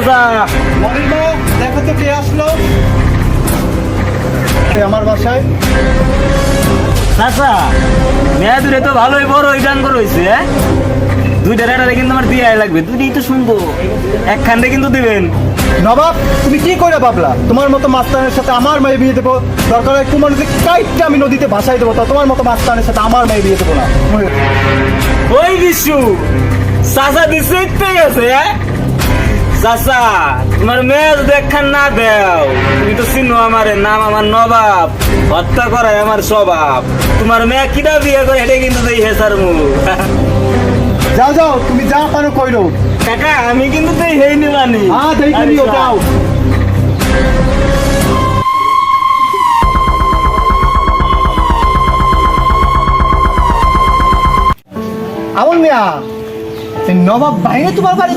চাচা। মনিমা, দেখো তো কে আসলো আমার বাসায়। চাচা মেয়া দূরে তো ভালোই বড় গান হয়েছে। দুইটা রেডারে কিন্তু আমার দিয়ে লাগবে, দুইটাই তো শুনবো, একখানটা কিন্তু দিবেন। নবাব, তুমি কি করে ভাবলা তোমার মতো মাস্তানের সাথে আমার মেয়ে বিয়ে দেবো? দরকার হয় তোমার যদি কাইটটা আমি নদীতে ভাসাই দেবো, তা তোমার মতো মাস্তানের সাথে আমার মেয়ে বিয়ে দেবো না। ওই বিশু চাচা দিচ্ছে ইচ্ছে গেছে। চাচা তোমার মেয়ে যদি একখান না দেও, তুমি তো চিনো আমার নাম, আমার নবাব, হত্যা করাই আমার স্বভাব। তোমার মেয়ে কিনা বিয়ে করে এটা কিন্তু দেই হেসার মুখ। যাও যাও, তুমি যা পারো কইরো। কাকা আমি কিন্তু দেই হেই নিবানি। হ্যাঁ, দেখে নিও, যাও। আমন মিয়া, নবাব বাইরে তোমার বাড়ি